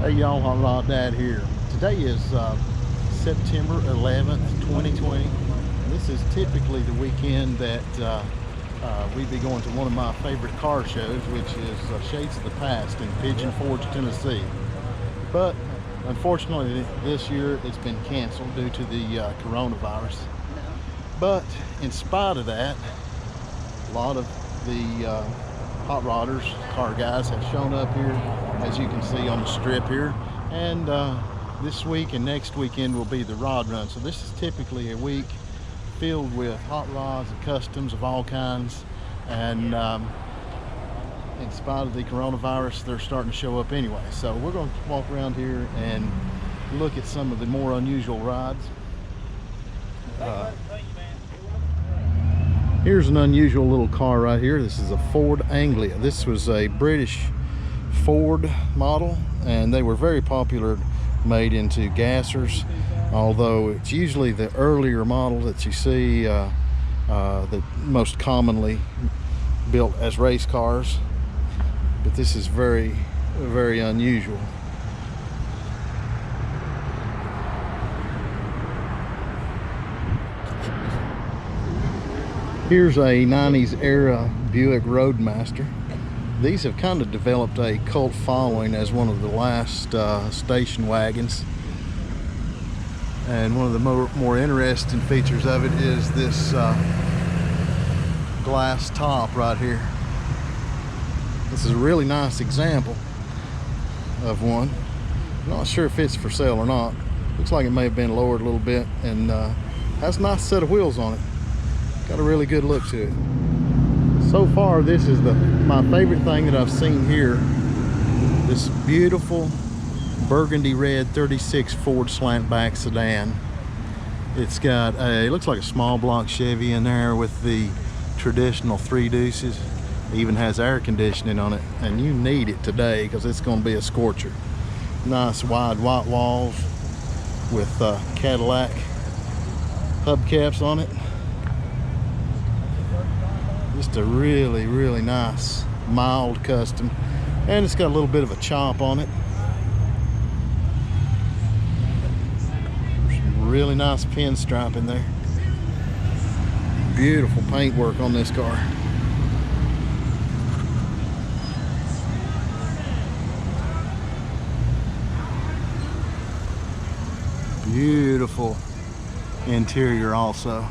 Hey y'all, hotroddad here. Today is September 11th, 2020. This is typically the weekend that we'd be going to one of my favorite car shows, which is Shades of the Past in Pigeon Forge, Tennessee. But unfortunately this year it's been canceled due to the coronavirus. But in spite of that, a lot of the hot rodders, car guys, have shown up here, as you can see on the strip here. And this week and next weekend will be the rod run. So this is typically a week filled with hot rods and customs of all kinds. And in spite of the coronavirus, they're starting to show up anyway. So we're going to walk around here and look at some of the more unusual rides. Here's an unusual little car right here. This is a Ford Anglia. This was a British Ford model, and they were very popular, made into gassers, although it's usually the earlier model that you see that most commonly built as race cars. But this is very, very unusual. Here's a 90s era Buick Roadmaster. These have kind of developed a cult following as one of the last station wagons. And one of the more interesting features of it is this glass top right here. This is a really nice example of one. I'm not sure if it's for sale or not. Looks like it may have been lowered a little bit, and has a nice set of wheels on it. Got a really good look to it. So far, this is my favorite thing that I've seen here. This beautiful burgundy red 36 Ford slantback sedan. It's got it looks like a small block Chevy in there with the traditional 3 deuces. It even has air conditioning on it, and you need it today because it's going to be a scorcher. Nice wide white walls with Cadillac hubcaps on it. Just a really, really nice, mild custom. And it's got a little bit of a chop on it. Some really nice pinstripe in there. Beautiful paintwork on this car. Beautiful interior also.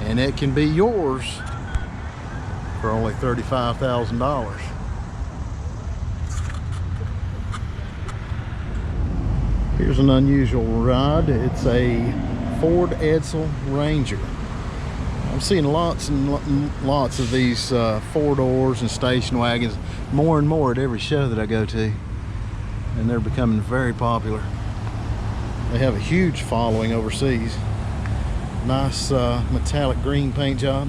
And it can be yours for only $35,000. Here's an unusual ride. It's a Ford Edsel Ranger. I'm seeing lots and lots of these 4-doors and station wagons, more and more at every show that I go to. And they're becoming very popular. They have a huge following overseas. Nice metallic green paint job.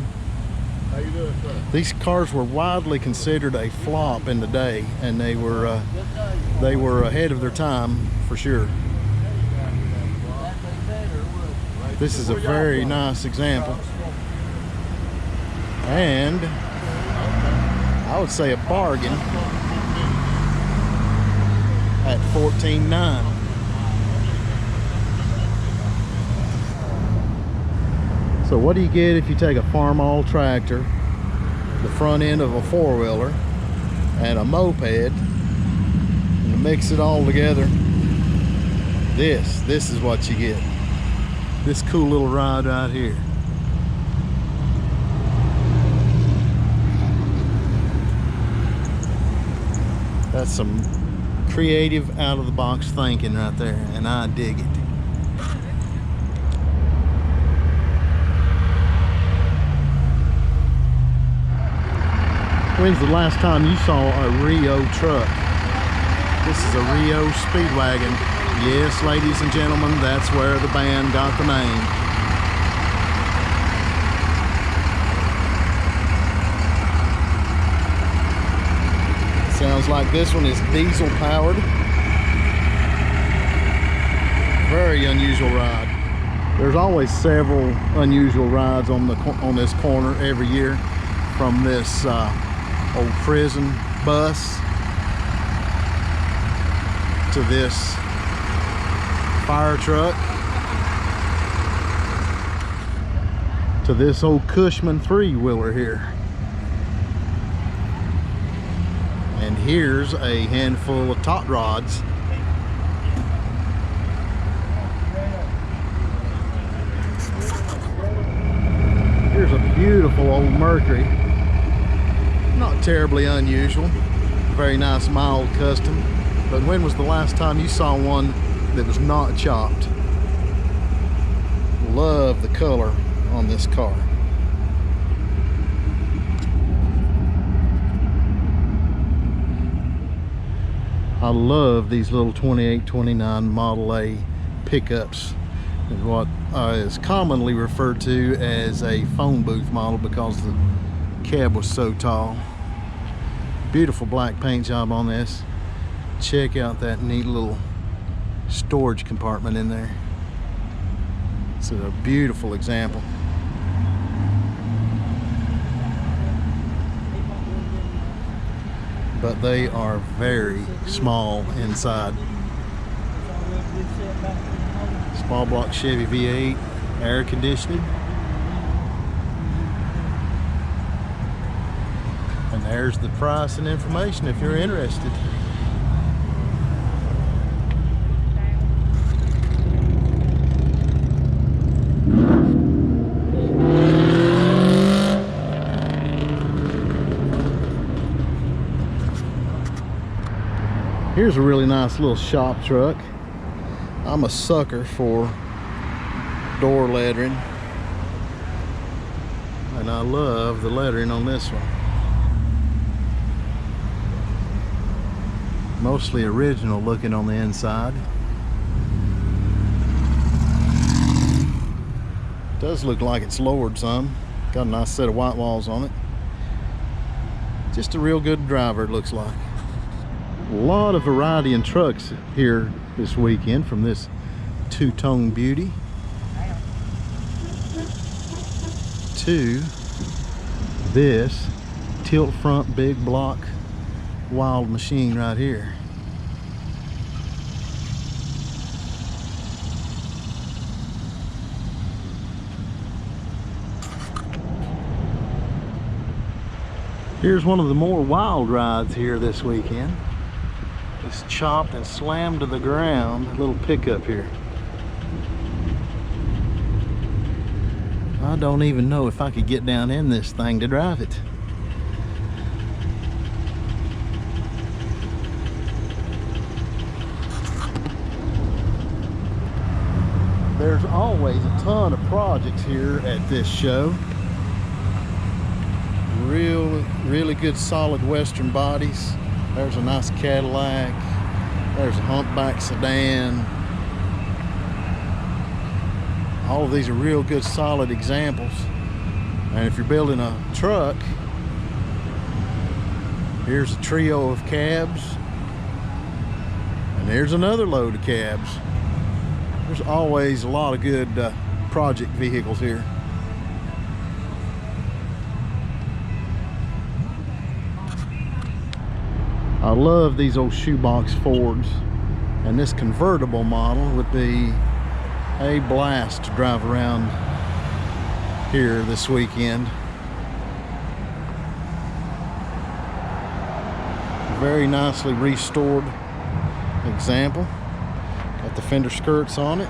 How you doing, sir? These cars were widely considered a flop in the day, and they were ahead of their time for sure. This is a very nice example, and I would say a bargain at $14,900. So what do you get if you take a farm-all tractor, the front end of a 4-wheeler, and a moped, and mix it all together? This is what you get. This cool little ride right here. That's some creative, out-of-the-box thinking right there, and I dig it. When's the last time you saw a Rio truck? This is a Rio Speedwagon. Yes, ladies and gentlemen, that's where the band got the name. Sounds like this one is diesel powered. Very unusual ride. There's always several unusual rides on this corner every year, from this old prison bus to this fire truck, to this old Cushman three-wheeler here. And here's a handful of tot rods. Here's a beautiful old Mercury. Not terribly unusual. Very nice mild custom. But when was the last time you saw one that was not chopped? Love the color on this car. I love these little 28, 29 Model A pickups. Is what is commonly referred to as a phone booth model because the cab was so tall. Beautiful black paint job on this. Check out that neat little storage compartment in there. It's a beautiful example. But they are very small inside. Small block Chevy V8, air conditioning. And there's the price and information if you're interested. Here's a really nice little shop truck. I'm a sucker for door lettering, and I love the lettering on this one. Mostly original looking on the inside. Does look like it's lowered some. Got a nice set of white walls on it. Just a real good driver, it looks like. A lot of variety in trucks here this weekend, from this two-tone beauty to this tilt front big block wild machine right here. Here's one of the more wild rides here this weekend. It's chopped and slammed to the ground, a little pickup here. I don't even know if I could get down in this thing to drive it. There's always a ton of projects here at this show. Really good solid Western bodies. There's a nice Cadillac. There's a humpback sedan. All of these are real good solid examples. And if you're building a truck, here's a trio of cabs. And there's another load of cabs. There's always a lot of good project vehicles here. I love these old shoebox Fords, and this convertible model would be a blast to drive around here this weekend. Very nicely restored example. Got the fender skirts on it.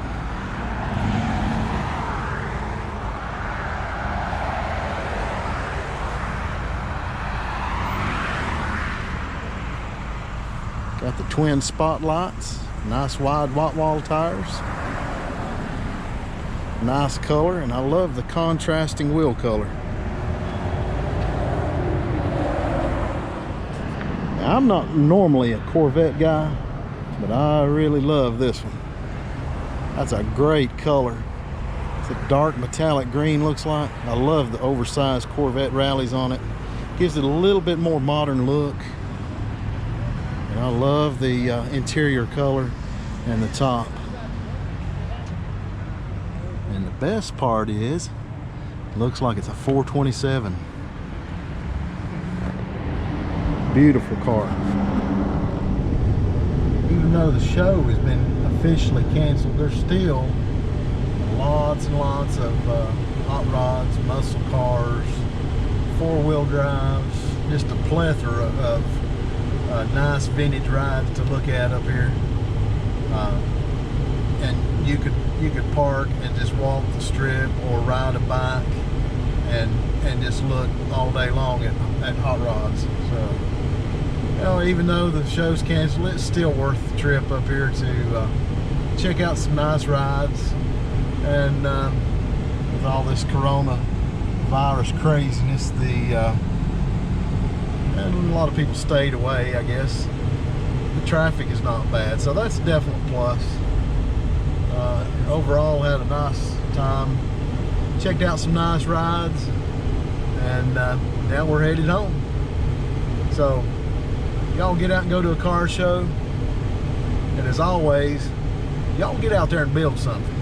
Got the twin spotlights, nice wide white wall tires, nice color, and I love the contrasting wheel color. Now, I'm not normally a Corvette guy, but I really love this one. That's a great color. It's a dark metallic green, looks like. I love the oversized Corvette rallies on it. Gives it a little bit more modern look. And I love the interior color and the top. And the best part is, it looks like it's a 427. Beautiful car. Even though the show has been officially canceled, there's still lots and lots of hot rods, muscle cars, four-wheel drives, just a plethora of nice vintage rides to look at up here. And you could park and just walk the strip or ride a bike and just look all day long at hot rods. So, you know, even though the show's canceled, it's still worth the trip up here to check out some nice rides. And with all this coronavirus craziness, and a lot of people stayed away, I guess. The traffic is not bad, so that's a definite plus. Overall, had a nice time. Checked out some nice rides, and now we're headed home. So, y'all get out and go to a car show, and as always, y'all get out there and build something.